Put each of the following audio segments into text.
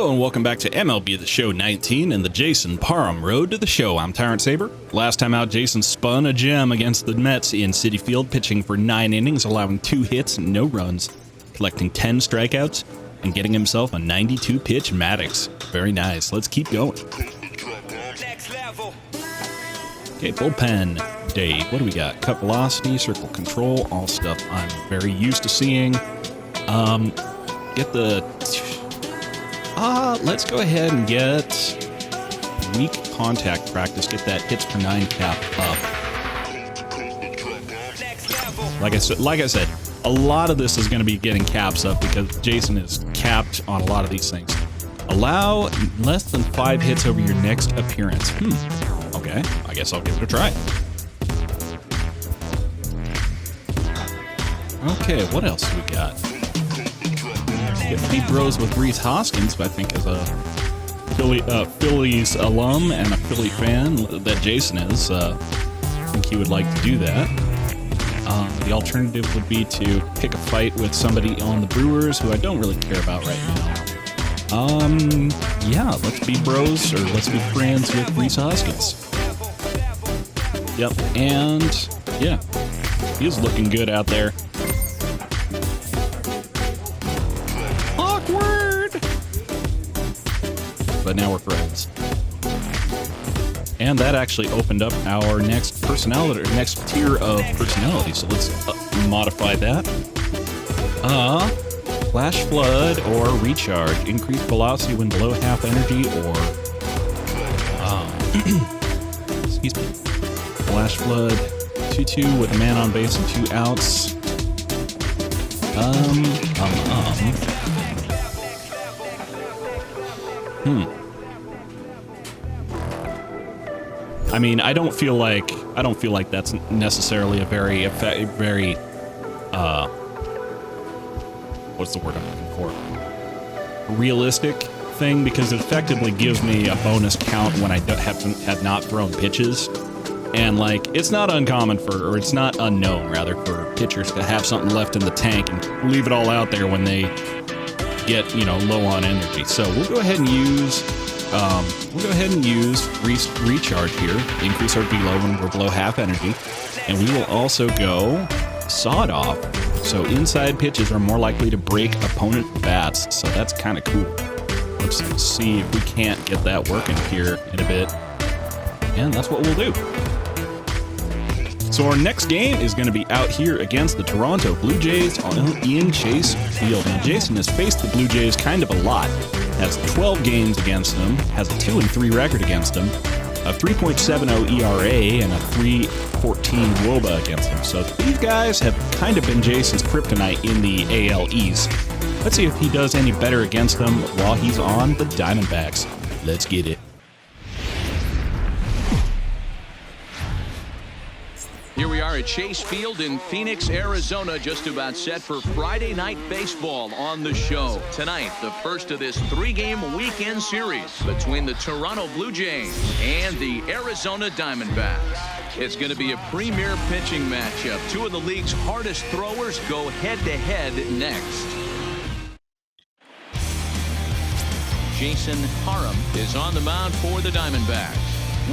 Hello and welcome back to MLB The Show 19 and the Jason Parham Road to the Show. I'm Tyrant Saber. Last time out, Jason spun a gem against the Mets in Citi Field, pitching for 9 innings, allowing 2 hits and no runs, collecting 10 strikeouts, and getting himself a 92-pitch Maddox. Very nice. Let's keep going. Okay, bullpen day. What do we got? Cut velocity, circle control, all stuff I'm very used to seeing. Let's go ahead and get weak contact practice. Get that hits per 9 cap up. Like I said, a lot of this is going to be getting caps up because Jason is capped on a lot of these things. Allow less than 5 hits over your next appearance. Okay, I guess I'll give it a try. Okay, what else do we got? Get Pete Bros with Reese Hoskins, who I think is a Phillies alum and a Philly fan that Jason is. I think he would like to do that. The alternative would be to pick a fight with somebody on the Brewers who I don't really care about right now. Yeah, let's be bros, or let's be friends with Reese Hoskins. Yep, and yeah, he's looking good out there. But now we're friends. And that actually opened up our next personality, or next tier of personality. So let's modify that. Flash flood or recharge. Increased velocity when below half energy, or excuse me. Flash flood 2-2 with a man on base and 2 outs. I mean, I don't feel like that's necessarily a very what's the word I'm looking for? Realistic thing, because it effectively gives me a bonus count when I have not thrown pitches. And like, it's not uncommon or it's not unknown rather for pitchers to have something left in the tank and leave it all out there when they get, low on energy. So we'll go ahead and use recharge here, increase our velo when we're below half energy, and we will also go sawed off. So inside pitches are more likely to break opponent bats, so that's kind of cool. Let's see if we can't get that working here in a bit, and that's what we'll do. So our next game is going to be out here against the Toronto Blue Jays in Chase Field. And Jason has faced the Blue Jays kind of a lot. Has 12 games against them, has a 2-3 record against them, a 3.70 ERA, and a 3.14 WOBA against them. So these guys have kind of been Jason's kryptonite in the AL East. Let's see if he does any better against them while he's on the Diamondbacks. Let's get it. Here we are at Chase Field in Phoenix, Arizona, just about set for Friday Night Baseball on the show. Tonight, the first of this 3-game weekend series between the Toronto Blue Jays and the Arizona Diamondbacks. It's going to be a premier pitching matchup. 2 of the league's hardest throwers go head-to-head next. Jason Parham is on the mound for the Diamondbacks.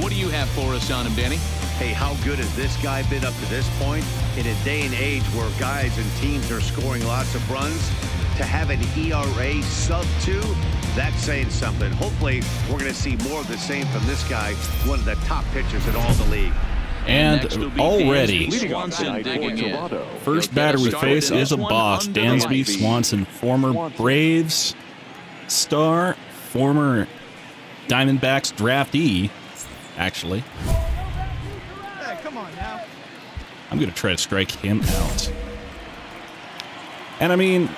What do you have for us on him, Danny? Hey, how good has this guy been up to this point? In a day and age where guys and teams are scoring lots of runs, to have an ERA sub-2, that's saying something. Hopefully, we're going to see more of the same from this guy, one of the top pitchers in all the league. And already, first batter we face is a boss, Dansby Swanson, former Braves star, former Diamondbacks draftee, actually. I'm going to try to strike him out. And I mean,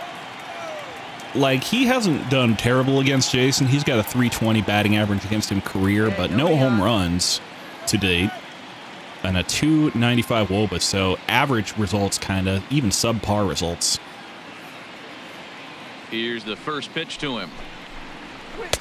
like, he hasn't done terrible against Jason. He's got a 320 batting average against him career, but no home runs to date. And a 295 WOBA, so average results, kind of, even subpar results. Here's the first pitch to him.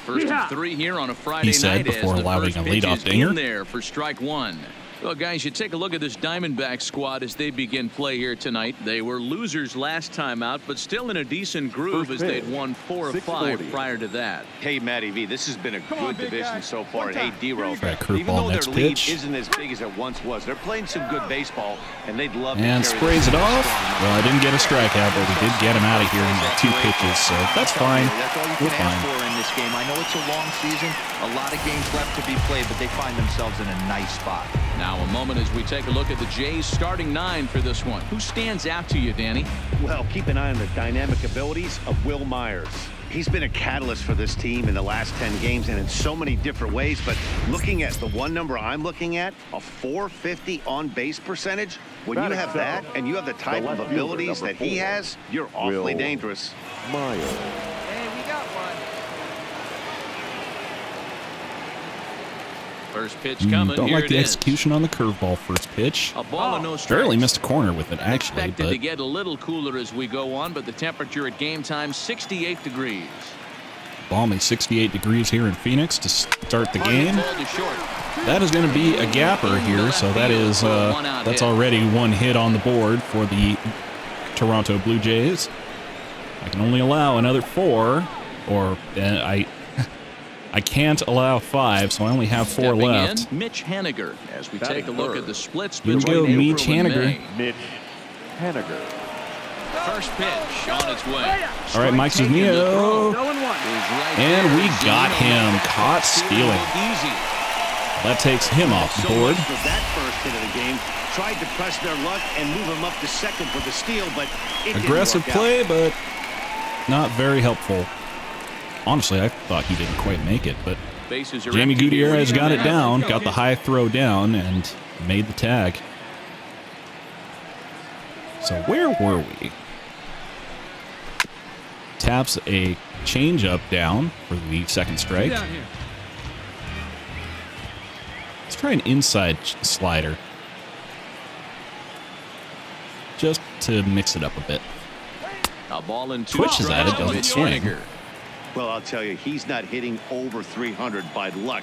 First of 3 here on a Friday he said night before allowing a leadoff dinger. there for strike 1. Well, guys, you take a look at this Diamondback squad as they begin play here tonight. They were losers last time out, but still in a decent groove as they'd won 4 of 5 prior to that. Hey, Matty V, this has been a good division so far. And hey, D-Row, curveball even though their next lead pitch. isn't as big as it once was, they're playing some good baseball, and they'd love to And carry sprays this it off. strong. Well, I didn't get a strikeout, but we did get him out of here in the 2 pitches, so that's fine. That's all you We're can ask fine. for in this game. I know it's a long season, a lot of games left to be played, but they find themselves in a nice spot. Now a moment as we take a look at the Jays starting 9 for this one. Who stands out to you, Danny? Well, keep an eye on the dynamic abilities of Will Myers. He's been a catalyst for this team in the last 10 games and in so many different ways. But looking at the one number I'm looking at, a 450 on base percentage, when you have that and you have the type of abilities that he has, you're awfully dangerous. Myers. Hey, we got one. First pitch coming. Don't Here like it the is. execution on the curveball first pitch. A ball and no strikes. Barely missed a corner with it, actually, Expected to but get a little cooler as we go on, but the temperature at game time 68 degrees. balmy 68 degrees here in Phoenix to start the game. Ball to short. That is going to be a gapper here, so that is that's already 1 hit on the board for the Toronto Blue Jays. I can only allow another 4, or I can't allow 5, so I only have 4 Stepping left. in, Mitch Haniger, as we take a look at the splits Here we between go, Mitch April and Haniger. May. Mitch Haniger. First pitch on its way. All right, Mike Cisneo. Right And there. we got him. Caught stealing. Easy. That takes him off the So board. much for that first hit of the game. Tried to press their luck and move him up to second for the steal, but it Aggressive didn't work play, but not very helpful. Honestly, I thought he didn't quite make it, but Bases are Jamie empty. Gutierrez got it down, got the high throw down, and made the tag. So where were we? Taps a changeup down for the second strike. Let's try an inside slider. Just to mix it up a bit. A ball and 2 Twitches at it, strikes to doesn't Mitch swing. Haniger. Well, I'll tell you, he's not hitting over 300 by luck.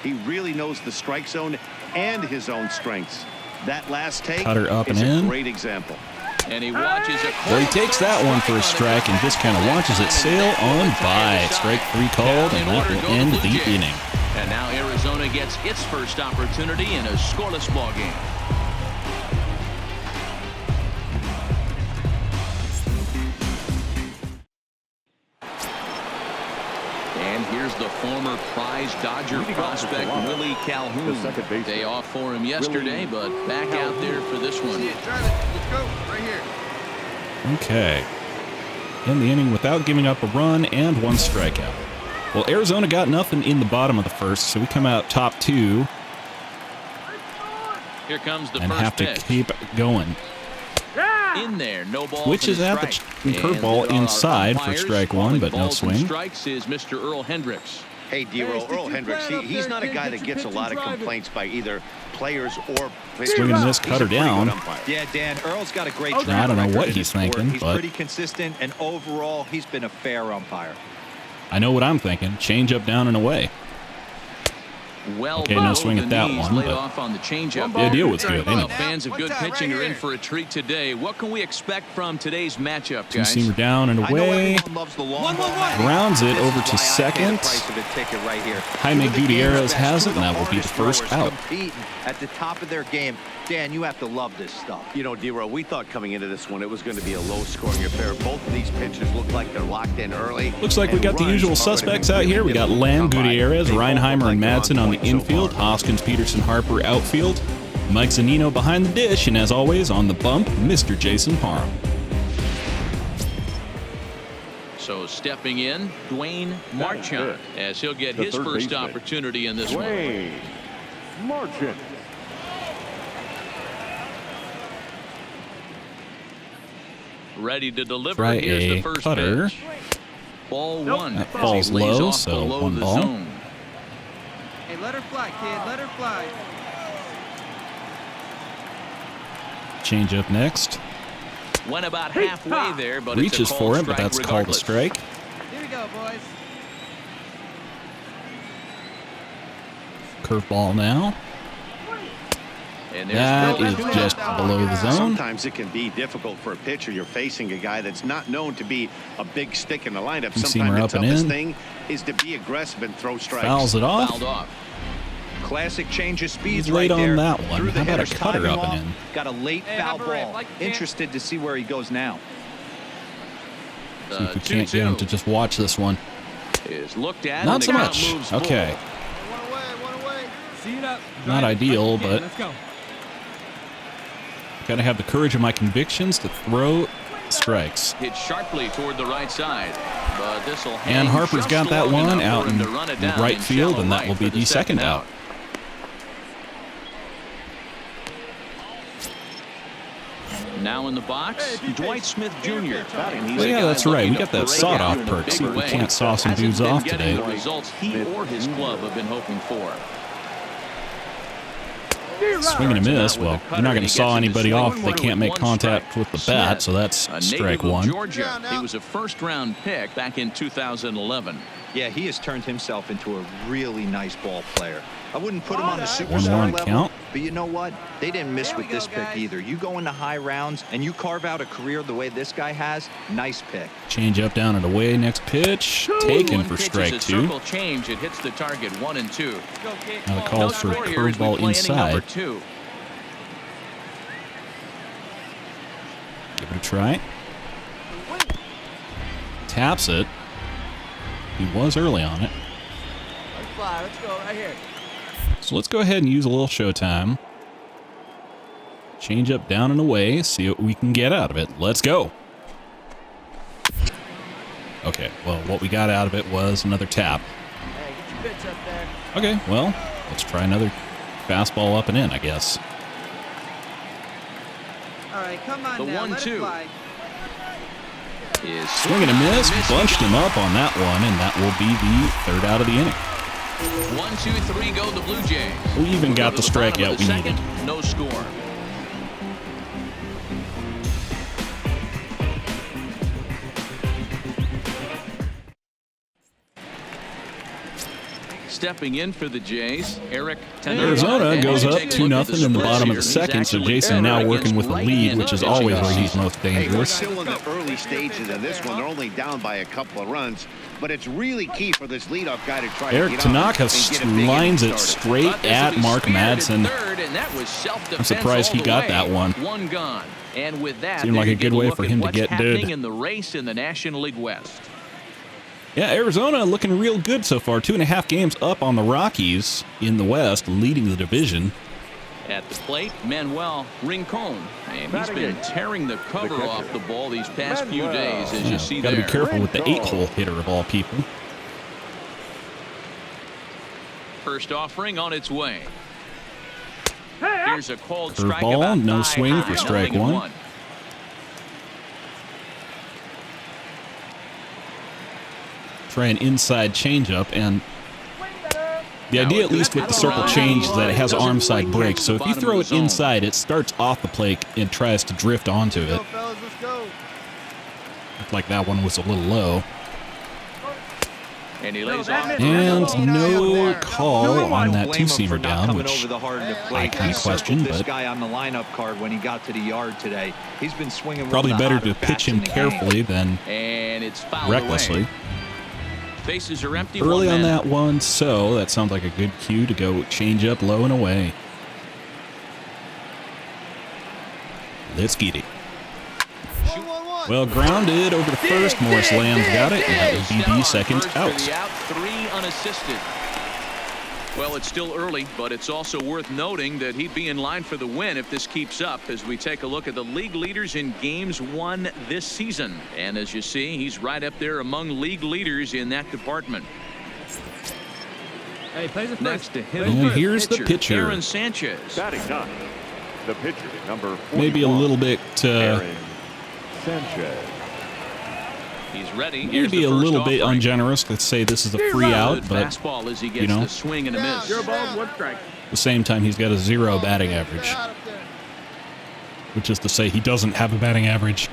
He really knows the strike zone and his own strengths. That last take Cutter up is and a in. great example. And he watches a Well, he takes that one for a strike and just kind of watches it sail on by. Strike 3 called, and that will end the inning. And now Arizona gets its first opportunity in a scoreless ball game. And here's the former prize Dodger prospect Willie Calhoun. Day off for him yesterday, but back out there for this one. See it, Charlie. Let's go. Right here. Okay. In the inning without giving up a run and 1 strikeout. Well, Arizona got nothing in the bottom of the first, so we come out top 2 Here comes the and first have to pitch. keep going. In there, no ball. Which for is the at the strike. curveball And our inside for umpires strike 1, calling but no balls and swing. Strikes is Mr. Earl Hendricks. Hey, D-Roll, Earl Hendricks, he's not a guy that gets a lot of complaints by either players or players. Swing and miss, He's a cutter pretty good down. umpire. Yeah, Dan, Earl's got a great track I don't know record what in he's the sport. thinking, He's but pretty consistent, and overall, he's been a fair umpire. I know what I'm thinking. Change up, down, and away. Well, Okay, no below swing the at that knees, one, laid but off on the changeup. the idea was good, Well, anyway. fans of good What's that pitching right are in here? for a treat today. What can we expect from today's matchup, guys? Two-seamer down and I know away. everyone loves the long ball. Grounds it This over is to why I pay the second. price of a ticket right here. Jaime Two of the game's Gutierrez best, has two it, of and that will be the hardest first throwers out. competing at the top of their game. Dan, you have to love this stuff. You know, D-Roll, we thought coming into this one it was going to be a low-scoring affair. Both of these pitchers look like they're locked in early. Looks like we and got the runs usual are gonna suspects be out really here. We got difficult to Lamb, come by. Gutierrez, They both Reinheimer, look and like they're Madsen on the point so infield. far. Hoskins, Peterson, Harper outfield. Mike Zunino behind the dish, and as always, on the bump, Mr. Jason Parham. So stepping in, Dwayne Marchand, as he'll get his third first baseman. opportunity in this one. Dwayne Marchand. Ready to deliver. Try Here's a the first cutter. pitch. Ball 1. That as falls he lays low, off so below 1 the ball. zone. Hey, let her fly, kid. Let her fly. Change up next. Went about halfway there, but Reaches it's a called for it, but strike that's called a regardless. strike. Here we go, boys. Curveball now. And That there's is no just below the zone. Sometimes it can be difficult for a pitcher. You're facing a guy that's not known to be a big stick in the lineup. Two-seamer Sometimes the up and toughest in. thing is to be aggressive and throw strikes. Fouls it off. fouled off. Classic change of speeds He's late right there. on that one. Threw the How about a hitter's cutter timing up and off. in? Got a late Hey, foul have a rip, ball. like you can. Interested to see where he goes now. See if we can't get him to just watch this one. Is looked at. Not and so the count much. moves Okay. One away. See it up. Not ideal, but Let's go. gotta have the courage of my convictions to throw strikes. Hit sharply toward the right side. But this'll And hang Harper's just got that long one enough out for him in to run it down right in field, shallow and that right will be for the second out. Now in the box, Dwight Smith Jr. And he's Well, a yeah, guy that's right. looking We got to that break sawed-off out in a perk. big See if we way. can't saw some Hasn't dudes been off getting today. the results he or his club have been hoping for. Swing and a miss. Starts him out Well, with a you're not cutter. going He to saw gets into anybody swing off if they with can't make one contact strike. with the bat, so that's A strike native of one. Georgia. He was a first-round pick back in 2011. Yeah, he has turned himself into a really nice ball player. I wouldn't put him on the 1-1 superstar level, count. but you know what? They didn't miss There with we go, this pick guys. either. You go into high rounds and you carve out a career the way this guy has, nice pick. Change up, down and away. Next pitch, taken for strike two. Circle change. It hits the target 1-2. Go, kid. Now the Come call on, for no a score. Warriors, we curveball play inning number inside. 2. Give it a try. Taps it. He was early on it. Let's fly. Let's go right here. So let's go ahead and use a little showtime. Change up, down and away. See what we can get out of it. Let's go. Okay, well, what we got out of it was another tap. Hey, get your pitch up there. Okay, well, let's try another fastball up and in, I guess. All right, come on The now. Let 1-2. it fly. Is Swing and a miss. Bunched him up on that one, and that will be the third out of the inning. 1, 2, 3 go the Blue Jays. We even got Go the to bottom strikeout of the we second, needed. No score. Stepping in for the Jays, Eric Tanaka. Arizona goes And up take a look at 2-0 in the splits bottom of here. the He's second, so actually Jason now better working with against the lead, right-handed which is always where pitching. he's most Hey, we're dangerous. still in the early stages of this one. They're only down by a couple of runs, but it's really key for this leadoff guy to try Eric to get on Tanaka and get a big lines inning it started. straight But this will at be Mark speared at Madsen. third, and that was self-defense I'm surprised he all the got way. that one. One gone. And with that, Seemed like there a you good get way look for at him to what's get happening dead. in the race in the National League West. Yeah, Arizona looking real good so far. 2.5 games up on the Rockies in the West, leading the division. At the plate, Manuel Rincon. And he's been tearing the cover off the ball these past few days, as you see Got to there. be careful with the 8-hole hitter of all people. First offering on its way. Here's a called strike Curveball, about no thigh swing for high, strike 0-1. one. Try an inside changeup, and the idea, at least with the circle change, is that it has arm side break. So if you throw it inside, it starts off the plate and tries to drift onto it. Go, fellas. Let's go. Looked like that one was a little low. And he lays off. And no call on that Blame him for two-seamer not down, coming which over the heart of the plate. I kind He of circled question, this but guy on the lineup card when he got to the yard today. He's been swinging probably one of the better to hotter pitch bats in him the game. carefully than And it's fouled recklessly. away. Bases are empty. Early one on man. that one, so that sounds like a good cue to go change up low and away. Let's get it. Well, grounded over to first. Morris Lamb's got it, and that will be the second First for out. the out, 3 unassisted. Well, it's still early, but it's also worth noting that he'd be in line for the win if this keeps up as we take a look at the league leaders in games won this season. And as you see, he's right up there among league leaders in that department. Hey, plays it Next first. to him, And here's the pitcher. Aaron Sanchez. Batting ninth, the pitcher, number 41. Maybe a little bit, Aaron Sanchez. He's ready. Here's maybe the a first little bit offering. ungenerous. Let's say this is a free out, Good but fastball as he gets you know, the swing and a miss. at the same time, he's got a 0 batting average, which is to say he doesn't have a batting average.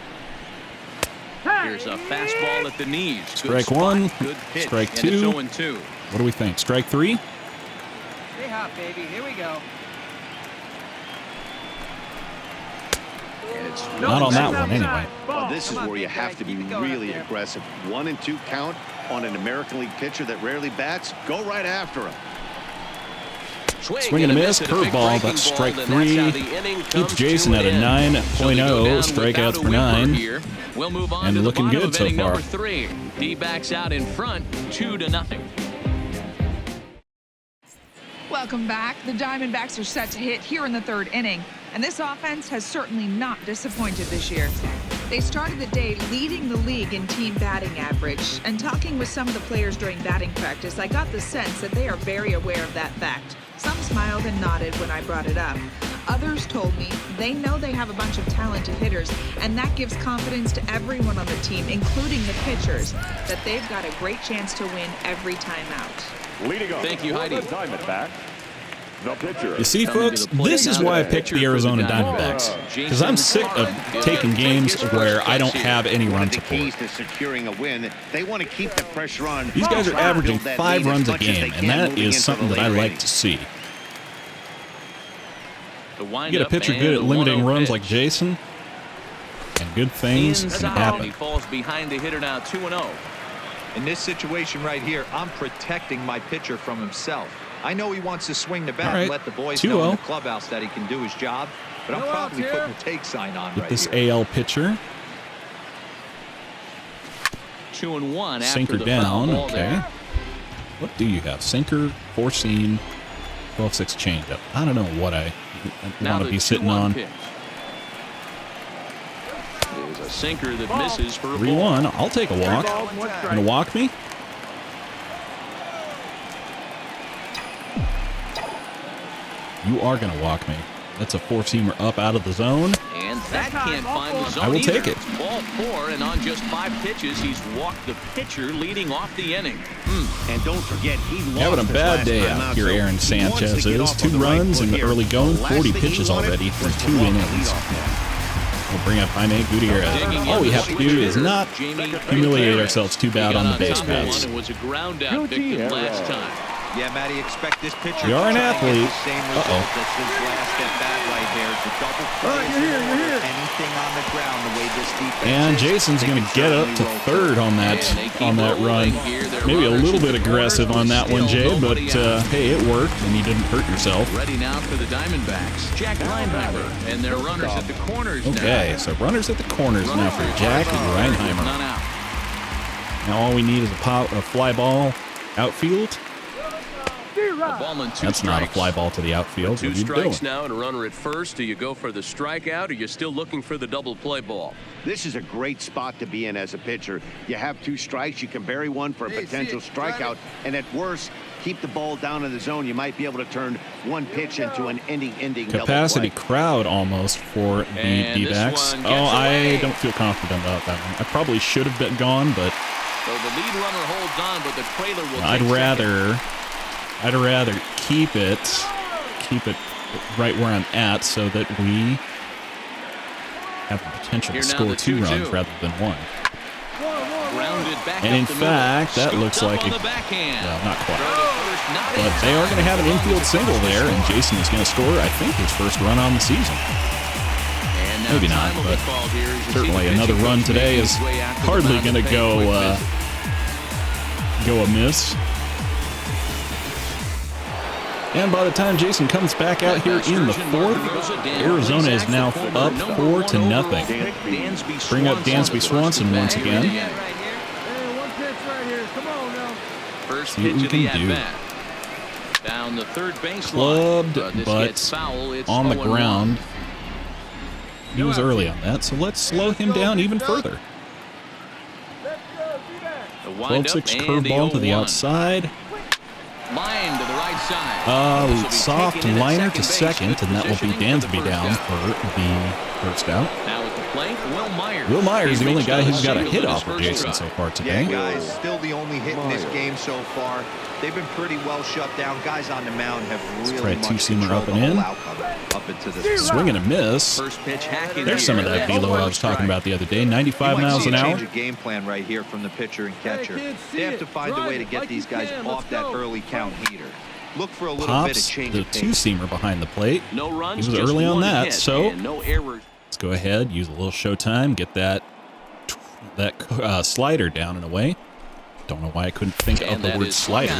Here's a fastball at the knees. Good Strike spot, one, good pitch, strike and two. it's 0-2. What do we think? Strike 3? Stay hot, baby. Here we go. Not on that one, anyway. Well, this is where you have to be really aggressive. 1 and 2 count on an American League pitcher that rarely bats. Go right after him. Swing and a miss, curveball, that's strike 3. Keeps Jason at a 9.0, strikeouts for 9. We'll move on and to looking the good so far. 3. D-backs out in front, 2-0. Welcome back. The Diamondbacks are set to hit here in the 3rd inning, and this offense has certainly not disappointed this year. They started the day leading the league in team batting average, and talking with some of the players during batting practice, I got the sense that they are very aware of that fact. Some smiled and nodded when I brought it up. Others told me they know they have a bunch of talented hitters, and that gives confidence to everyone on the team, including the pitchers, that they've got a great chance to win every time out. Leading off. Thank you, Heidi. Diamondback. The pitcher. You see, folks, this is why I picked the Arizona Diamondbacks, because I'm sick of taking games where I don't have any run The support. keys to securing a win. They want to keep the pressure on. These guys are averaging Build that 5 lead as runs a much as they game, can and that moving is into something the that I later like innings. to see. The You get a pitcher good at limiting runs like Jason, and good things can happen. He falls behind the hitter now, 2-0. In this situation right here, I'm protecting my pitcher from himself. I know he wants to swing the bat All right, and let the boys know 2-0. in the clubhouse that he can do his job, but I'm probably putting a take sign on Get right this here. AL pitcher. 2-1 after Sinker the down, foul ball okay. there. What do you have? Sinker, 4-seam, 12-6 changeup. I don't know what I Now want to the be sitting 2-1 on. pitch. There's a sinker that misses for a ball. 3-1. I'll take a walk. Gonna walk me? You are gonna walk me. That's a 4-seamer up out of the zone. And that can't find the zone I will either. take it. It's ball 4, and on just 5 pitches, he's walked the pitcher leading off the inning. And don't forget, he lost Having a his bad last day time out here, so Aaron he wants Sanchez to get is. off 2 on the right runs foot in the here. early going, The last 40 thing he pitches wanted already for was to 2 walk the innings. leadoff man. We'll bring up Jaime Gutierrez. Digging All we in have the to do is switcher, not Jamie humiliate Gutierrez. ourselves too He bad got on the base top of one paths. and was a ground out victim last time. Yeah, Matty, expect this pitcher You are an to try and get athlete. the same result that's his last at bat right here. The double play. You're here. Anything on the ground, the way this defense And is, Jason's they going can to get up to certainly roll third on And they keep that run. rolling here. Their Maybe a runners little at bit the aggressive corners, on that one, still Jay, but nobody out. hey, it worked, and you didn't hurt yourself. Ready now for the Diamondbacks. Jack Reinheimer and their runners at the corners Okay, now. so runners at the corners now for Jack Reinheimer. None out. Now all we need is a fly ball outfield. A ball and 2 That's not a strikes. fly ball to the outfield. 2 What are you strikes doing? now and a runner at first. Do you go for the strikeout, or you're still looking for the double play ball? This is a great spot to be in as a pitcher. You have 2 strikes. You can bury one for a potential strikeout. And at worst, keep the ball down in the zone. You might be able to turn one pitch into an ending Capacity double play. crowd almost for the And this D-backs. one Oh, gets I away. don't feel confident about that one. I probably should have been gone, but So the lead runner holds on, but the trailer will I'd take rather keep it right where I'm at so that we have the potential Here to now score the 2 2-2. runs rather than 1. Grounded back And up in the fact, middle. that looks Scooped like up on a- the backhand. Well, not quite. Throw to first, not in But they are going to have an time. infield single there, and Jason is going to score, I think, his first run on the season. And now Maybe not, time will be but called here as you see certainly the another pitching run coach today making is his way out to the hardly mound going to pay a quick go visit. amiss. And by the time Jason comes back out here in the 4th, Arizona is now up 4-0. Bring up Dansby Swanson once again. First See what pitch we of the can do. at-bat. Down the third base Clubbed, line. This but gets foul. It's on the 0-1. ground. He was early on that, so let's slow him down even further. The windup 12-6 and the curveball to the 0-1. outside. Line to the right side. This will be Soft taken in at liner to base. second, Good and that will be positioning for the Dansby first down out. for the first out. Now at the plate, Will Myers. Will Myers, He the only reached guy out who's got a single hit in his off of first Jason strike. so far Yeah, today. guys, still the only hit in this game so far. They've been pretty well shut down. Guys on the mound have really try much two-seamer control up the and whole in. outcome up into this. Swing and a miss. First pitch hack in There's some of here. that velo I was talking about the other day. 95 You might miles see an a hour. change of game plan right here from the pitcher and catcher. kids, see They have it. to find a Drive way to it get like these you guys can. off Let's that go. early count heater. Look for a little bit of Pops change the of pace. two-seamer behind the plate. No runs, He was just early on one that, hit, so and no errors. it's go ahead, use a little showtime, get that slider down and away. Don't know why I couldn't think of the word slider.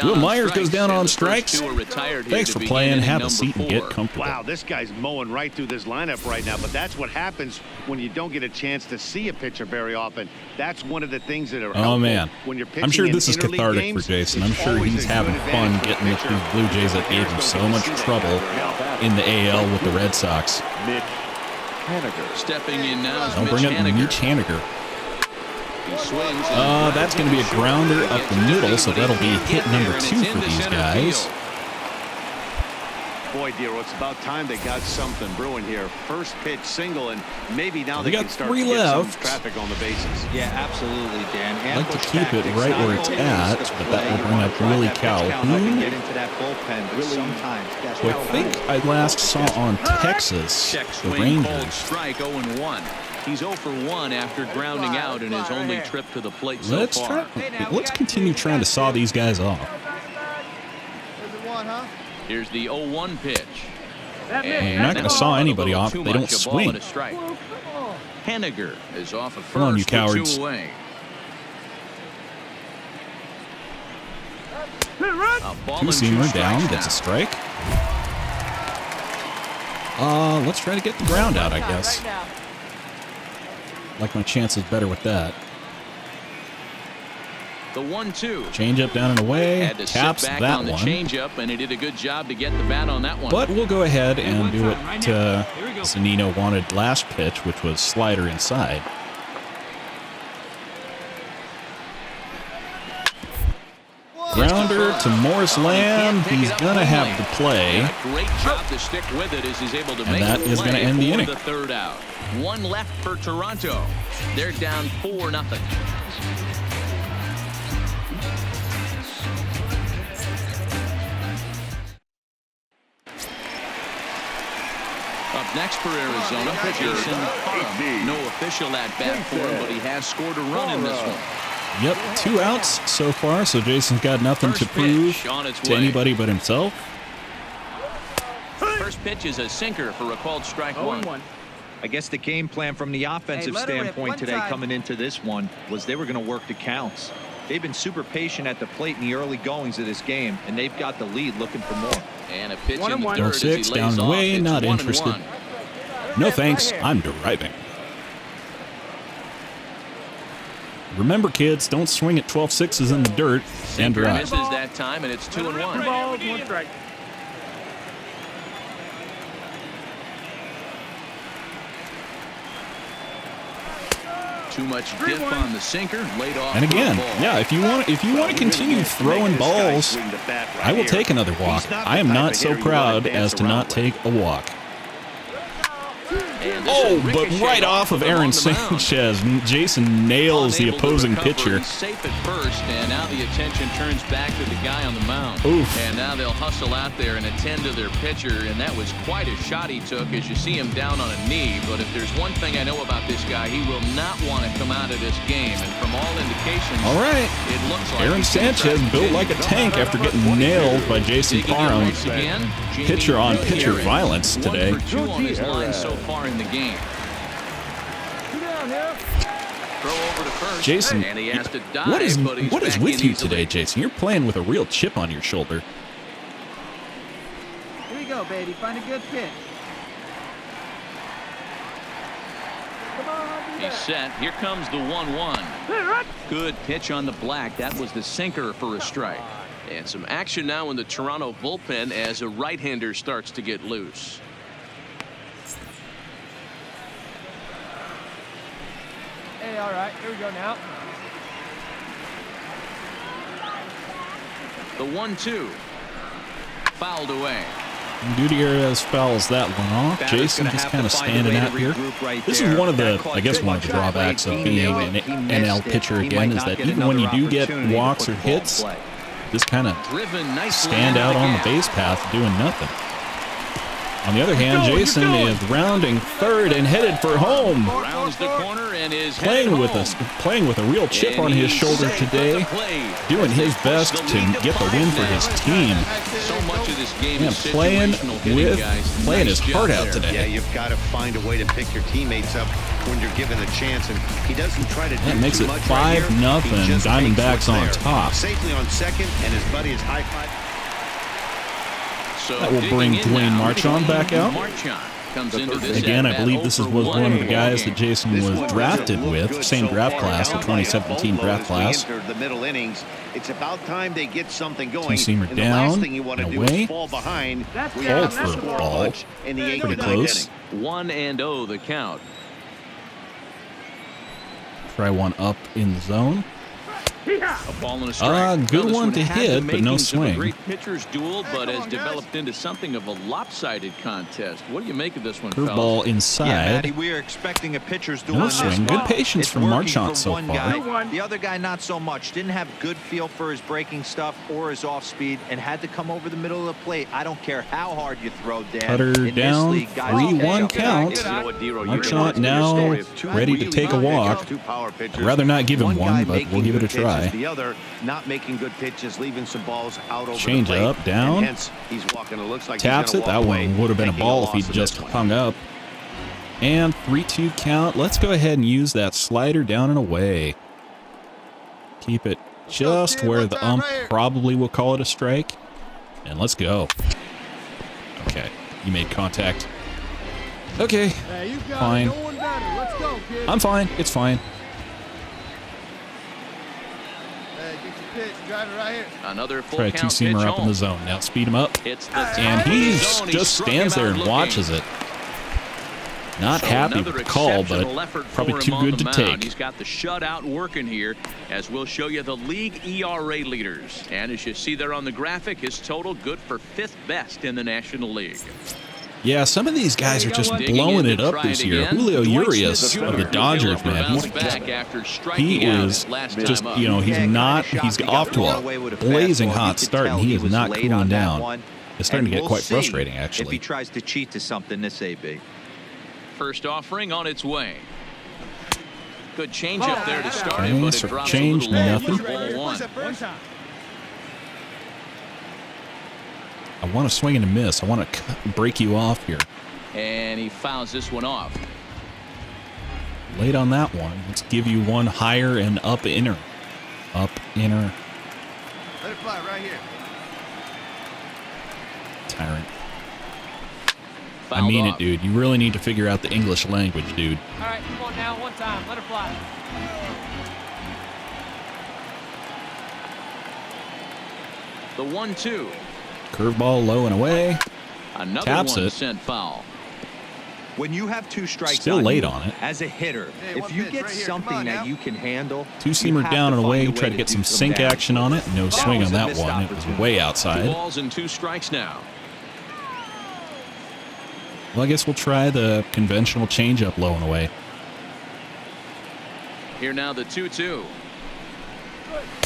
Will Myers goes down on strikes. Thanks for playing. Have a seat and get comfortable. Wow, this guy's mowing right through this lineup right now, but that's what happens when you don't get a chance to see a pitcher very often. That's one of the things that are helpful. Oh, man. When you're pitching I'm sure this is interleague cathartic games, for Jason. I'm it's sure always he's a good having fun advantage for getting with the these Blue Jays that gave him so much trouble in the AL with the Red Sox. Mitch Haniger. Stepping in now is Don't bring up Mitch Haniger. That's going to be a grounder up the middle, so that'll be hit number 2 for these guys. Boy, Dero, it's about time they got something brewing here. First pitch single, and maybe now they can start to get some traffic on the bases. Yeah, absolutely, Dan. I'd like to keep it right where it's at, but that will bring up Willie Calhoun, Get into that bullpen, but sometimes who I think I last saw on Texas, the Rangers. Strike 0-1. He's 0 for 1 after grounding out in his only trip to the plate so far. Let's continue trying to saw these guys off. Here's the 0-1 pitch. And you're not going to saw anybody off if they don't swing. Haniger is off at first. Come on, you cowards. 2 away. Two-seamer down, gets a strike. Let's try to get the ground out, I guess. Like my chances better with that. The 1-2. Change up down and away. Had to Taps sit back that on the one. change up, and he did a good job to get the bat on that one. But we'll go ahead and do what Zanino wanted last pitch, which was slider inside. Grounder to Morris Land. He's going to have to play. Great job to stick with it as he's able to make that is going to end the inning. The third out. 1 left for Toronto. They're down 4-0. Up next for Arizona, Jason Parham. No official at bat for him, but he has scored a run in this one. Yep, 2 outs so far, so Jason's got nothing to prove to anybody but himself. First pitch is a sinker for a called strike 1. I guess the game plan from the offensive standpoint today coming into this one was they were going to work the counts. They've been super patient at the plate in the early goings of this game, and they've got the lead looking for more. And a pitch in the dirt as he 0-6, down lays and away, off. not It's interested. 1-1. No thanks, I'm driving. Remember, kids, don't swing at 12 sixes in the dirt and drive. Misses that time, and it's 2-1. 2 balls, 1 strike. Too much dip on the sinker, laid off. And again, for the ball. yeah, if you want to continue throwing balls, I will take another walk. I am not so proud as to not take a walk. Oh, but right off of Aaron Sanchez, Jason nails the opposing pitcher. Safe at first, and now the attention turns back to the guy on the mound. Oof. And now they'll hustle out there and attend to their pitcher, and that was quite a shot he took as you see him down on a knee. But if there's one thing I know about this guy, he will not want to come out of this game. And from all indications, all right, it looks like Aaron Sanchez built like a tank after getting nailed by Jason Parham. Pitcher on pitcher violence today. 1 for 2 on his line so far in the game. Throw over to first, Jason, and he has to dive, what is but he's with back you in easily. today, Jason? You're playing with a real chip on your shoulder. Here we go, baby. Find a good pitch. Come on, He's set. Here comes the 1-1. Good pitch on the black. That was the sinker for a strike. And some action now in the Toronto bullpen as a right-hander starts to get loose. Hey, all right. Here we go now. The 1-2. Fouled away. Gutierrez fouls that one off. Jason just kind of standing out here. This is one of the, I guess, one of the drawbacks of being an NL pitcher again is that even when you do get walks or hits, just kind of stand out on the base path doing nothing. On the other hand, Jason is rounding third and headed for home. Rounds the corner and is Playing with a real chip on his shoulder today, doing his best to get the win for his team. So much of this game Man, is situational hitting, guys. playing his Nice heart job out there. today. Yeah, you've got to find a way to pick your teammates up when you're given a chance, and he doesn't try to do That makes too it much right here. 5-0, He just Diamondbacks takes what's on there. top. Safely on second, and his buddy is high five. So That will bring digging in Dwayne now, Marchand back out. Marchand comes into this Again, I at-bat believe this 0 was for one of the 1 guys game. that Jason This was one drafted doesn't look with, good same so draft far. class, the Down by a 2017 boatload draft as we class. enter the middle innings. It's about time they get something going. Two-seamer And the last down thing you want to and do away. is fall behind. We Called have to for a score ball. much in the 8th Pretty and 9th close. inning. 1-0 the count. Try one up in the zone. A ball and a strike. Good Well, this one to had the hit, but no makings of a swing. Great pitcher's duel, but has developed into something of a lopsided contest. What do you make of this one, fellas? Curveball Yeah, inside. Matty, we are expecting a pitcher's duel No in this swing. Good one. patience It's from working Marchand for so one far. guy. The other guy, not so much. Didn't have good feel for his breaking stuff or his off speed, and had to come over the middle of the plate. I don't care how hard you throw, Dan. Cutter In this down, league, guys 3-1 catch up. count. You know what, Dero, you Marchand can now watch the story of two ready to really take a good walk. pitchers, two power pitchers. I'd rather not give him One one, guy but we'll making give it a good try. pitches, the other not making good pitches, leaving some balls out over Change the plate. up, down. And hence, he's walking. It looks like Taps he's it. gonna That walk away, one would have been a taking ball if loss he'd in just this one. hung up. And 3-2 count. Let's go ahead and use that slider down and away. Keep it just where the ump probably will call it a strike. And let's go. Okay, you made contact. Okay, fine. Let's go, kid. I'm fine. It's fine. Hey, get your pitch. Drive it right here. Another full Try a count two-seamer pitch up in home. the zone. Now speed him up. It's the And top of he the zone. just struck stands him there out and looking. watches it. Not So happy another with the call, but exceptional effort probably for him too on good the to mound. take. He's got the shutout working here, as we'll show you the league ERA leaders. And as you see there on the graphic, his total good for 5th best in the National League. Yeah, some of these guys are just Digging blowing in it to up try this it year. again. Julio Dwight Urias Smith of the Jr. Dodgers, He'll man. bounce back after striking He out is last just, time up. you know, he's Yeah, kinda not, shocked he's he got off to blown a away with a blazing fastball. You hot could start, and tell he is was not late cooling on that down. one. It's starting to And get we'll quite see frustrating, if he actually. tries to cheat to something this AB. First offering on its way. Good change up there to start Okay, it, but so it drops change, a little low nothing. for ball one. I want to swing and a miss. I want to break you off here. And he fouls this one off. Late on that one. Let's give you one higher and up inner. Up inner. Let it fly right here. Tyrant. I Fouled mean off. it, dude. You really need to figure out the English language, dude. All right, come on now, one time. Let it fly. The 1-2. Curveball low and away. Another Taps one it. sent foul. When you have two strikes Still on late you, on it. as a hitter, Hey, if one you pitch get right here. Come something on that now. you can handle, Two-seamer you have down to and find away. a way Try to get do some sink damage. action on it. No That swing was on a that missed one. It was opportunity. way 2 outside. balls and 2 strikes now. Well, I guess we'll try the conventional changeup low and away. Here now the 2-2.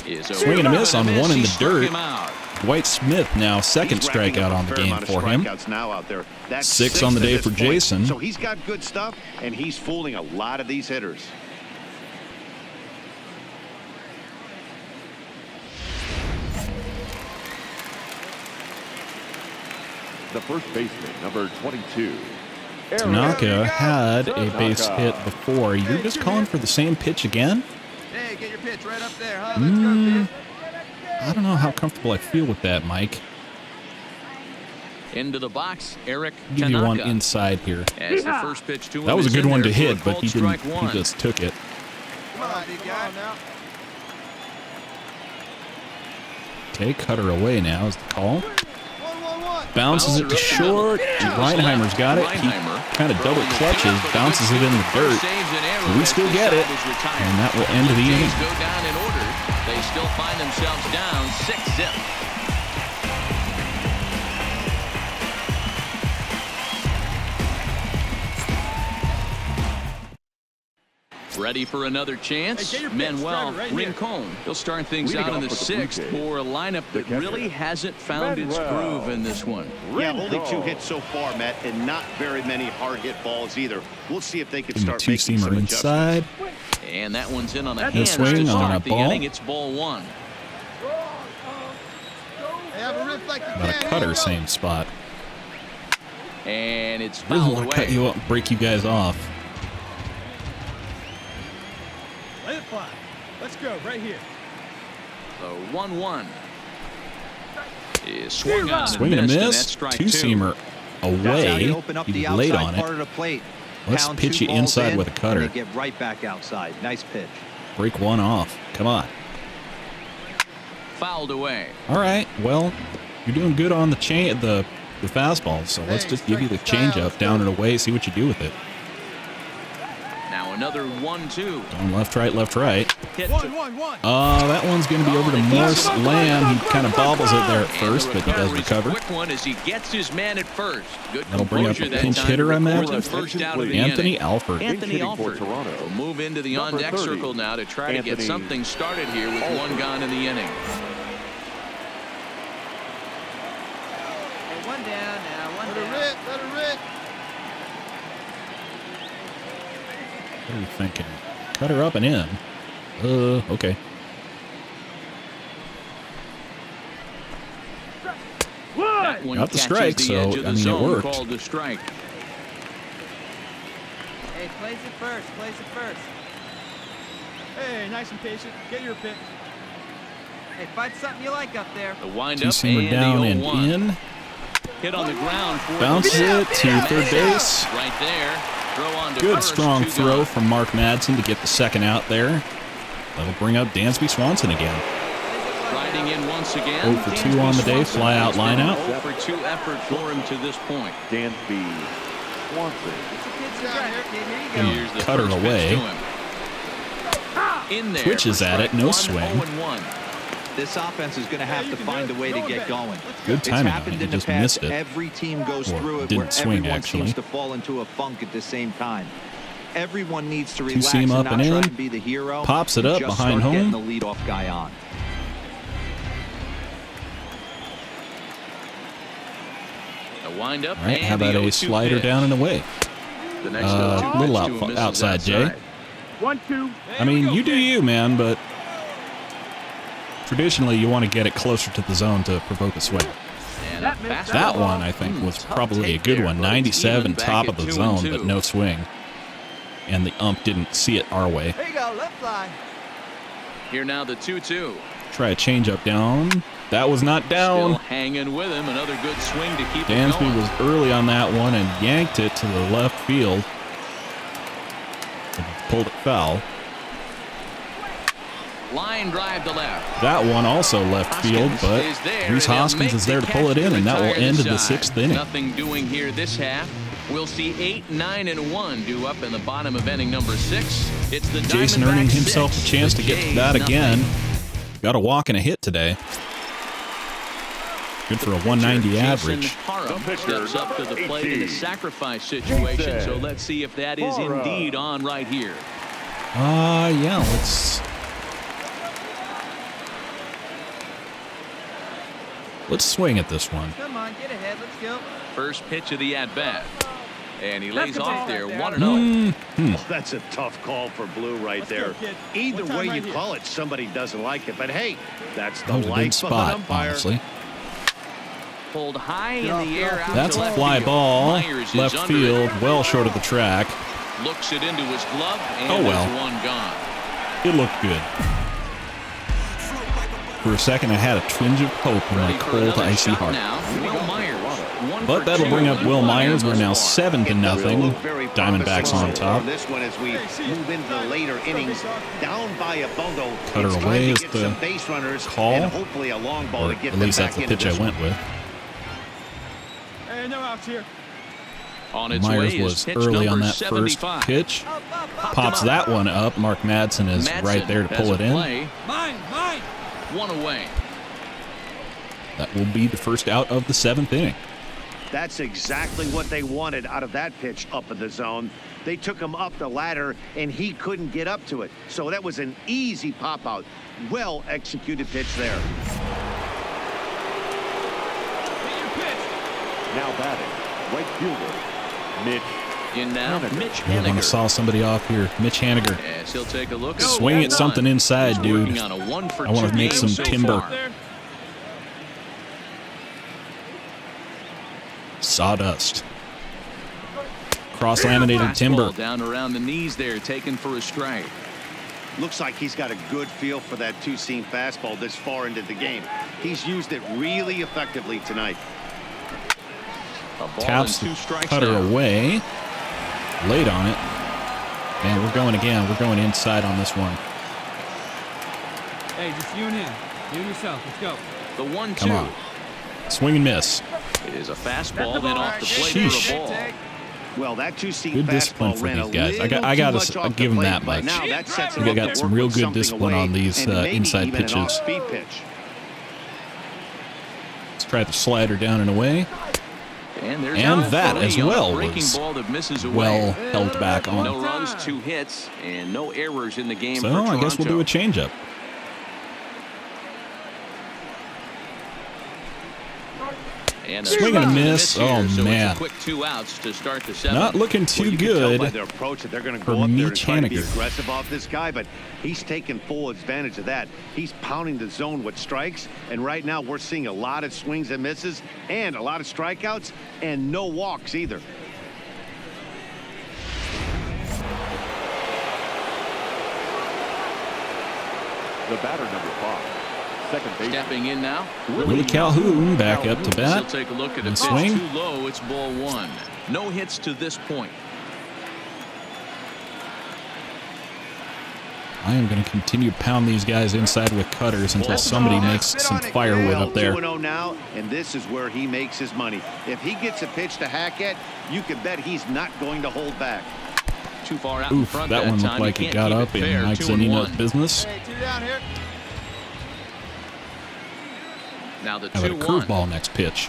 Is over. Swing and a miss on one in He the struck dirt. him out. Dwight Smith now second He's racking strikeout up a on the fair game amount of for him. strikeouts now out there. That's 6 on the at day this for point. Jason. So he's got good stuff, and he's fooling a lot of these hitters. The first baseman, number 22. Tanaka had a base hit before. You're just calling for the same pitch again? Hey, get your pitch right up there, huh? Let's go, kid. I don't know how comfortable I feel with that, Mike. Into the box, Eric I'll give you one Tanaka. inside here. As the first pitch to him That was a is good in one to there for a hit, but called he didn't. strike He one. just took it. Come on, big guy. Now. Okay, cutter away now is the call. 1-1-1. Bounces it to short. Reinheimer's got it. He kind of double clutches, bounces it in the dirt. We still get it, and that will end the inning. Go down in order. They still find themselves down 6-zip. Ready for another chance? Hey, Manuel right Rincon. He'll start things Leading out in off the for the Blue 6th Jays, for a lineup that really hasn't found its groove in this one. Yeah, only 2 hits so far, Matt, and not very many hard hit balls either. We'll see if they can Give him a start making some two-seamer inside. And that one's in on the Good hands swing to on start a the ball. inning. It's ball 1. Hey, have a rip like you About a can. cutter, same spot. And it's Really fouled want to cut away. you up and break you guys off. Let it fly. Let's go right here. So 1-1 is swung on Swing and a missed, and miss. that's strike 2. Two-seamer That's how away. you open up He the was late outside on part it. of the plate. Let's Pound pitch 2 you balls inside in, with a cutter. and they get right back outside. Nice pitch. Break one off. Come on. Fouled away. All right. Well, you're doing good on the fastball. So let's just give you the changeup down and away. See what you do with it. Now another 1-2. Going left, right, left, right. Hit to 1-1-1. That one's going to be over to Morse Lamb. He kind of bobbles it there at And first, the but he does recovery's recover. a quick one as he gets his man at first. Good That'll bring up a composure that pinch time hitter, to I record imagine. the first out of the Anthony inning. Alford. Anthony Hitting for Alford Toronto. will move into the Number on-deck 30, circle now to try to get Anthony something started here with one gone in the inning. Hey, one down now, one down. Let her rip. What are you thinking? Cut her up and in. Okay. That one Got the catches strike, the so, edge of the I mean, it zone, worked. called the strike. Hey, place it first. Hey, nice and patient. Get your pick. Hey, find something you like up there. The windup Two-seamer and down the and 0-1. in. Hit on the ground for Bounces the it to third base. right there. Throw on to Good first, strong 2 throw gone. from Mark Madsen to get the second out there. That'll bring up Dansby Swanson again. Riding in once again. 0 for 2 on the day, Swanson fly out, has been line out. 0 for 2 effort for him to this point. Dansby Swanson. It's a kid's right here, kid. Here you go. Here's the Cut her first pitch away. to him. In there Switches for at it, strike no one, swing. 0-1. This offense is going to have to find a way to get going. Good It's timing on it. happened He in the just past. missed it. Every team goes Or through it didn't where swing, everyone actually. seems to fall into a funk at the same time. Everyone needs to relax Two-seam and up not and try in. and be the hero. Pops it and up just behind start home. getting the leadoff guy on. A windup. All right, and how about the a 0-2 slider pitch. down and away? The next A little outside, Jay. 1-2. I mean, you do you, man, but traditionally you want to get it closer to the zone to provoke a swing. And a fastball. That one, I think, was Tough probably a take good there, one. but it's 97, even back top at of the 2-2. zone, but no swing. And the ump didn't see it our way. Here you go, left fly. Here now the 2-2. Try a changeup down. That was not Still down. hanging with him. Another good swing to keep it Dansby going. was early on that one and yanked it to the left field. And pulled it foul. Line drive to left. That one also left field, Hoskins but is there, Reese and he'll Hoskins make is the there to pull it catch in, and that will retire end the the side. 6th inning. Nothing doing here this half. We'll see 8, 9, and 1 due up in the bottom of inning number 6. It's the Jason Diamondbacks earning himself 6, a chance the to get to Jays bat nothing. again. Got a walk and a hit today. Good for a 190 Jason average. Parham The pitcher, steps up to the plate in a 18, sacrifice situation, Jason so let's see if that is Parham. indeed on right here. Yeah, let's swing at this one. Come on, get ahead. Let's go. First pitch of the at-bat. And he lays That's off good. there, 1-0. Oh, that's a tough call for Blue right Let's there. go, kid. Either One time way right you here. call it, somebody doesn't like it. But hey, that's the That was a good life of an spot, umpire. honestly. Pulled high in the air out That's to a left fly field. ball, Myers is left under field, it. well short of the track. Looks it into his glove, and Oh, well. there's one gone. It looked good. For a second, I had a twinge of hope in my Ready for cold, another icy shot heart. now. Will Myers. 1 But for that'll 2 bring up with Will one Myers. We're thus now far. 7 to It doesn't nothing. look very Diamondbacks on promising top. this one as we Hey, see ya. move into the later innings, down by a bundle. Cut her It's time away to is get the some base runners call. and hopefully a long ball Or to get at them least that's back the into pitch I this went with. Hey, no outs here. On its Myers way is was pitch early on number that 75. first pitch. Up, up, up. Pops that one up. Mark Madsen is Madsen right there to has pull a it in. play. Mine. 1 away. That will be the first out of the 7th inning. That's exactly what they wanted out of that pitch up in the zone. They took him up the ladder, and he couldn't get up to it. So that was an easy pop-out. Well-executed pitch there. Now batting, right fielder, Mitch. In now, Mitch We're going to Haniger. saw somebody off here. Mitch Haniger. Yes, he'll take a look. Swing at something inside, dude. Working on a 1-for-2 I want to make game some so timber. far. Sawdust. Cross-laminated Fastball timber. down around the knees there, taken for a strike. Looks like he's got a good feel for that two-seam fastball this far into the game. He's used it really effectively tonight. A ball Taps and the 2 strikes cutter now. away. Late on it. And we're going again. We're going inside on this one. Hey, just you and him. You and yourself. Let's go. The 1-2. Come on. Swing and miss. It is a fastball, then off the plate Sheesh. for a ball. Well, that two-seam Good discipline fastball for ran these a guys. I little gotta too much off give the them that plate, but much. now that sets him They up got to some work real with good something discipline away, on these and maybe inside even an pitches. off-speed pitch. Let's try the slider down and away. And, there's And no that three as on a well breaking was ball that misses away. well held back No on. runs, 2 hits, and no errors in the game So for Toronto. I guess we'll do a changeup. And a Swing and a miss. here, Oh, so man. It's a quick 2 outs to start the 7th. Not looking Well, too you can tell good. by their approach that they're going to for go up there and Mitch try to be Haniger. aggressive off this guy, but he's taking full advantage of that. He's pounding the zone with strikes, and right now we're seeing a lot of swings and misses and a lot of strikeouts and no walks either. The batter, number 5, second base. Stepping in now. Willie Calhoun back up to He'll bat. take a look at And it. swing. Too low. It's ball 1. No hits to this point. I am going to continue to pound these guys inside with cutters until somebody makes some firewood up there. 2-0 now, and this is where he makes his money. If he gets a pitch to hack at, you can bet he's not going to hold back. Too far out in Oof, front that one time. looked You like it can't got keep up in fair. Mike 2-1. Zanino's business. Hey, 2 down here. Now the How about a 2-1. curveball next pitch?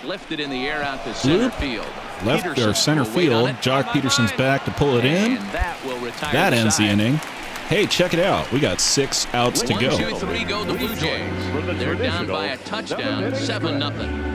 Lifted in the air out to center Loop. field. Left or Peterson center will wait on field. it. Jock Peterson's back to pull it in. And that will retire That the ends the side. inning. Hey, check it out. We got 6 outs to 1, go. 2, 3 go the Blue Jays. They're down by a touchdown, 7-0.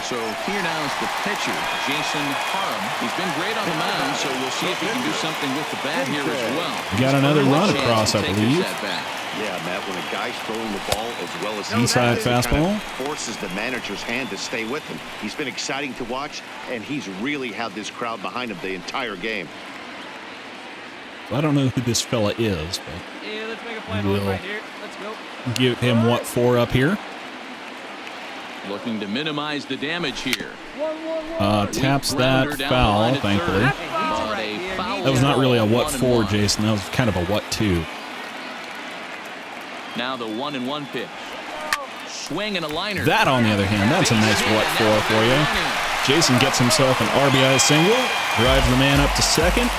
So here now is the pitcher, Jason Parham. He's been great on the mound, so we'll see if he can do something with the bat here as well. We got another run Chance across, to I take this believe. at bat. Yeah, Matt, when a guy's throwing the ball as well as Inside he does, it kind fastball. of forces the manager's hand to stay with him. He's been exciting to watch, and he's really had this crowd behind him the entire game. I don't know who this fella is, but Yeah, let's make a plan Will. right here. Let's go. give him what for up here. Looking to minimize the damage here. Taps Grounder that down the foul, line at thankfully. third. But a foul That was not really a ball, what for, 1-1. Jason. That was kind of a what to. Now the 1-1 pitch. Swing and a liner. That, on the other hand, that's a nice what for you. Jason gets himself an RBI single, drives the man up to second.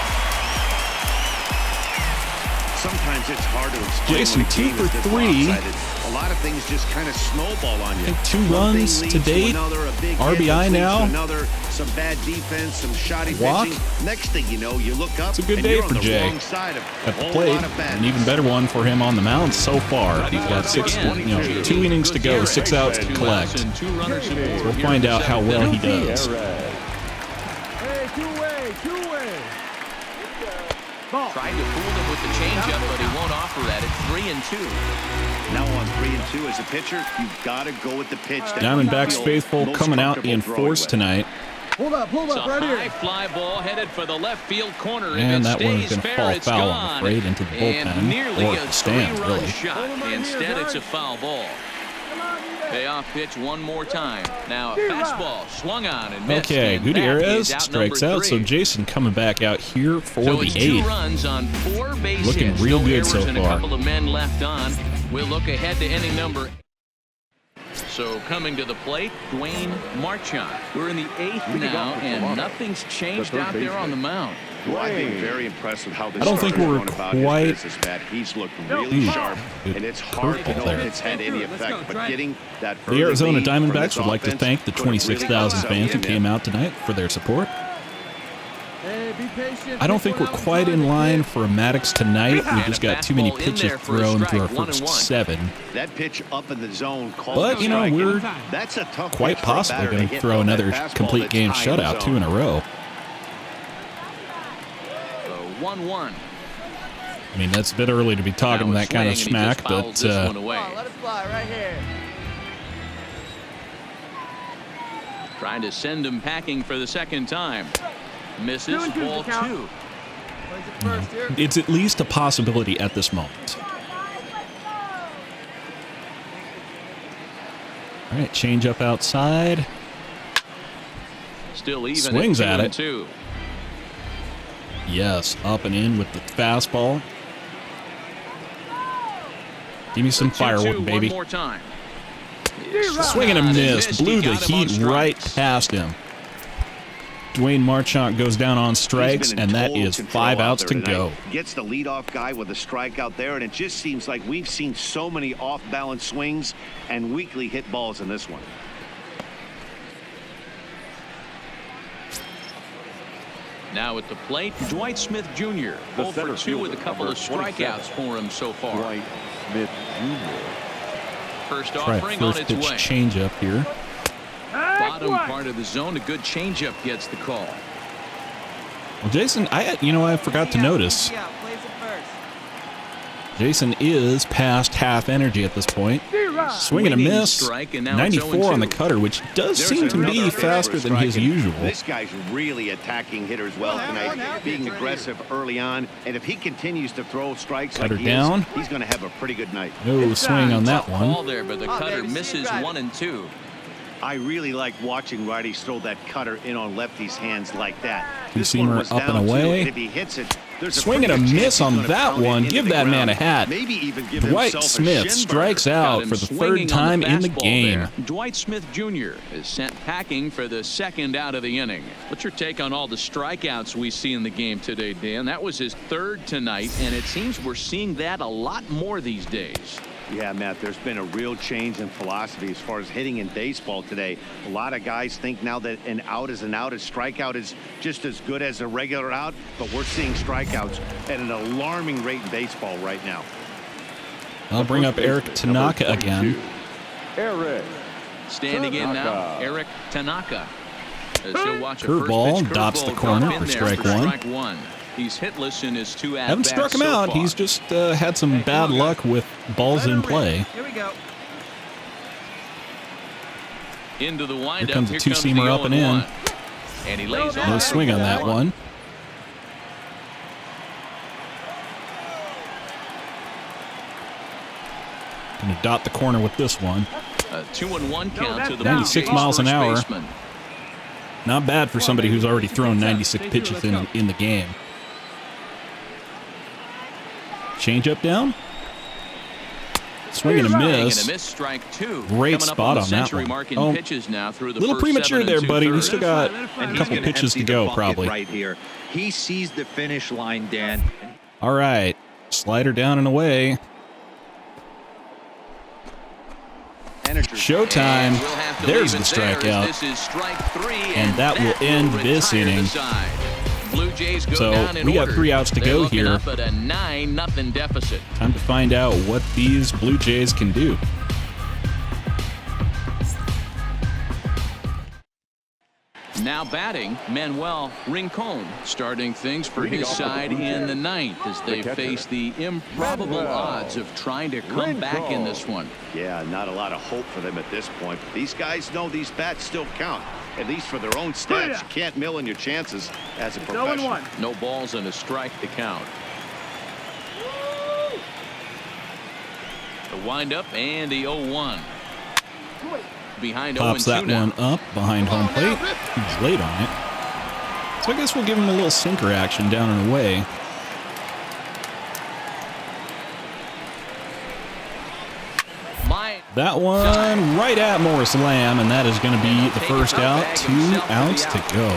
Sometimes it's hard to explain. Jason, when a 2 game for is this 3. lopsided. A lot of things just kind of snowball on you. I think 2 One thing runs leads to date. another, a big hit, RBI which leads now. to another, some bad defense, some shoddy Walk. pitching. Next thing you know, you look up It's a good and day you're for on the Jay. wrong side of At a the whole plate, lot of bad. an even better one for him on the mound so far. He's got 2 innings to go, 6 outs to collect. And 2 runners So aboard we'll here find in the out how 7th well inning. he does. Hey, two-way, two-way. Ball. Tried to fool him with the changeup, but he won't offer at it. 3-2. Now on 3-2 as a pitcher, you've got to go with the pitch. that you Diamondbacks feel faithful most coming out comfortable in throwing force with. tonight. Hold up, It's a right high here. fly ball headed for the left field corner. And if that it one's stays going to fair, fall it's foul, gone. I'm afraid, into the bullpen. And nearly Or a the stands, 3-run really. shot. Instead, it's a foul ball. Payoff pitch one more time. Now a fastball swung on and missed. Okay, and that Gutierrez is out strikes number out, so 3. Jason coming back out here for So the it's 2 8th. runs on 4 base Looking hits. real No good errors so and a far. couple of men left on. We'll look ahead to inning number. So coming to the plate, Dwayne Marchand. We're in the 8th now, and nothing's changed out there on the mound. Well, I've been very impressed with how this I don't think we're quite. He's looked really sharp, and it's hard to know if it's had any effect. But getting that the Arizona Diamondbacks would like to thank the 26,000 fans who came out tonight for their support. I don't think we're quite in line for a Maddox tonight. We just got too many pitches thrown through our first 7. That pitch up in the zone. But, you know, we're quite possibly going to throw another complete game shutout 2 in a row. 1-1. I mean, that's a bit early to be talking that kind of smack, but Let it fly right here. Trying to send him packing for the second time. Misses ball 2. It's at least a possibility at this moment. All right, change up outside. Still even. Swings at it. 2. Yes, up and in with the fastball. Give me some firework, baby. One more time. Swing and a miss. Blew the heat right past him. Dwayne Marchant goes down on strikes, and that is 5 outs to go. Gets the leadoff guy with a strikeout there, and it just seems like we've seen so many off-balance swings and weakly hit balls in this one. Now at the plate, Dwight Smith Jr. 0 for 2 with a couple of strikeouts for him so far. Dwight Smith Jr. First Try offering on first its pitch way. change up here. Bottom part of the zone, a good changeup gets the call. Well, Jason, I forgot to notice. Jason is past half energy at this point. Swing and a miss. 94 on the cutter, which does seem to be faster than his usual. This guy's really attacking hitters well tonight, being aggressive early on, and if he continues to throw strikes Cutter like down. he's going to have a pretty good night. No swing on that Ball one. there, but the cutter misses 1 and 2. I really like watching righties throw that cutter in on lefties' hands like that. Two-seamer up and away. If he hits it, Swing and a miss on that one. Give that man a hat. Maybe even give Dwight himself a Smith shin strikes burner. out for the third time in the game. Dwight Smith Jr. is sent packing for the second out of the inning. What's your take on all the strikeouts we see in the game today, Dan? That was his 3rd tonight, and it seems we're seeing that a lot more these days. Yeah, Matt, there's been a real change in philosophy as far as hitting in baseball today. A lot of guys think now that an out is an out, a strikeout is just as good as a regular out, but we're seeing strikeouts at an alarming rate in baseball right now. I'll bring up Eric Tanaka again. Eric. Standing in now, Eric Tanaka. Curveball dots the corner for strike 1. He's hitless in his 2 at-bats. Haven't struck him out. He's just had some bad luck with balls in play. Here we go. Into the windup. Here comes a two-seamer up and in. And he lays off. No swing on that one. Going to dot the corner with this one. A 2-1 count to the 96 miles an hour. Baseman. Not bad for somebody who's already thrown 96 pitches in the game. Change up down. Swing and a miss. Strike 2. Great spot on that one. Oh, a little premature there, buddy. We still got a couple pitches to go, probably. Right here. He sees the finish line, Dan. All right. Slider down and away. Showtime. There's the strikeout. And that will end this inning. So we got 3 outs to go here. Up at a 9-0 deficit. Time to find out what these Blue Jays can do. Now batting, Manuel Rincon, starting things for his side in the 9th as they face the improbable odds of trying to come back in this one. Yeah, not a lot of hope for them at this point. But these guys know these bats still count, at least for their own stats. You can't mill in your chances as a professional. No balls and a strike to count. The windup and the 0-1. Behind Pops that one up behind home plate. He's late on it. So I guess we'll give him a little sinker action down and away. That one right at Morris Lamb, and that is going to be the first out. 2 outs to go.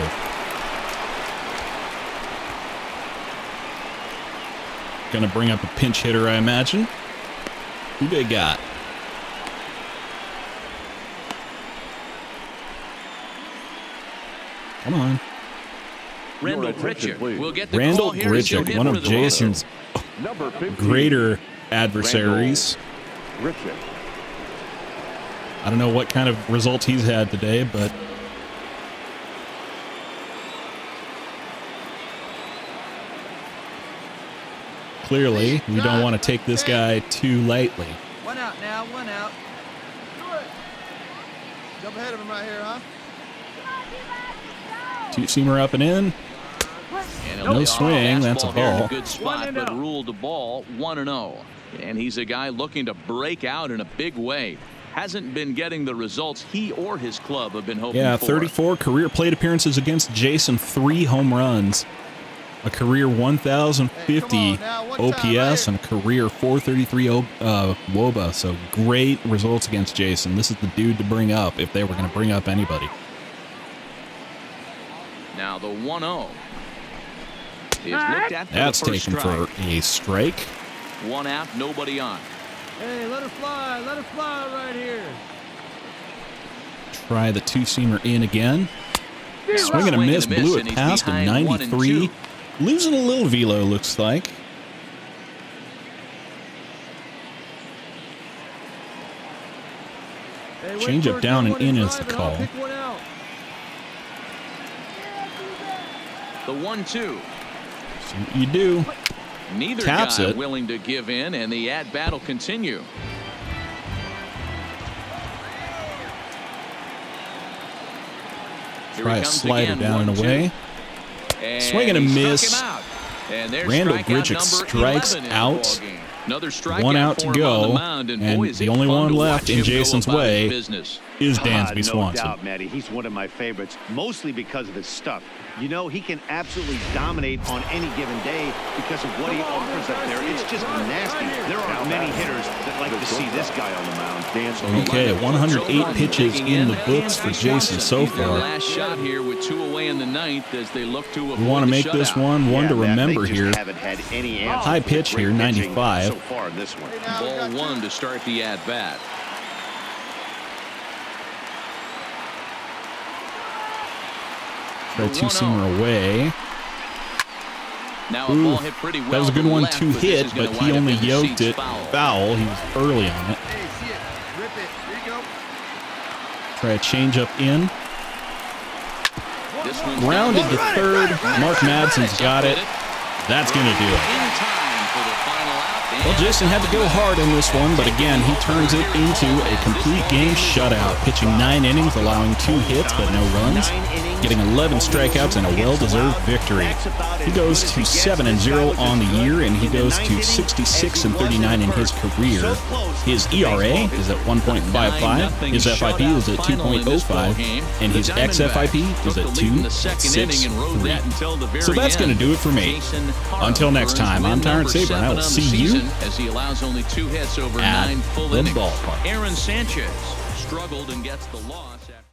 going to bring up a pinch hitter, I imagine. Who they got? Come on. Randall Pritchett will get the Randall call here. He'll Pritchett, hit one for of the Jason's Number 15, greater adversaries. Pritchett. I don't know what kind of results he's had today, but clearly we don't want to take this guy too lightly. One out now, one out. Jump ahead of him right here, huh? Two-seamer up and in. And No swing, that's a fastball here in ball. a good spot, but ruled the ball 1-0. And he's a guy looking to break out in a big way. Hasn't been getting the results he or his club have been hoping Yeah, for. 34 career plate appearances against Jason, 3 home runs, a career 1,050 OPS, and a career 433 WOBA. So great results against Jason. This is the dude to bring up if they were going to bring up anybody. Now the 1-0 is looked at for That's the first taken strike. for a strike. 1 out, nobody on. Hey, let her fly right here. Try the two-seamer in again. Swing and a miss, blew it and he's past a behind 1 and 93. 2. Losing a little velo, looks like. Hey, Change up down and in is the call. Pick one out. The 1-2. See what you do. Neither Taps guy it. willing to give in, and the at-bat will continue. Here Try he a comes slider again, down and 1-2. away. And Swing and a he struck miss. him out. And there's Randall strikeout Bridges number strikes 11 in the out. ballgame. Another strikeout 1 out for to him on the go, mound, and boy, is the it only fun one to left watch in him go Jason's about his way business. is Dansby No Swanson. doubt, Matty. He's one of my favorites, mostly because of his stuff. You know, he can absolutely dominate on any given day because of what he offers up there. It's just nasty. There aren't many hitters that like to see this guy on the mound. Okay, 108 pitches in the books for Jason so far. Last shot here with 2 away in the ninth as they look to avoid We want to make the this shutout. one to remember they here. just haven't had any answers High for pitch great here, pitching 95. so far in this one. Ball 1 to start the at-bat. Try two-seamer away. Now a ball hit pretty well. That was a good to one left, to this hit, is gonna but he wind up only in the yoked seats it foul. He was early on it. Hey, see it. Rip it. Here you go. Try a change up in. This one's Grounded down. to third. Mark Madsen's got it. That's going to do it. In time for the final out. Well, Jason had to go hard in this one, but again, he turns it into a complete game shutout, pitching 9 innings, allowing 2 hits but no runs, getting 11 strikeouts and a well-deserved victory. He goes to 7-0 on the year, and he goes to 66-39 in his career. His ERA is at 1.55, his FIP is at 2.05, and his xFIP is at 2.63. So that's going to do it for me. Until next time, I'm Tyrant Saber, and I will see you as he allows only 2 hits over at 9 full the innings. ballpark. Aaron Sanchez struggled and gets the loss.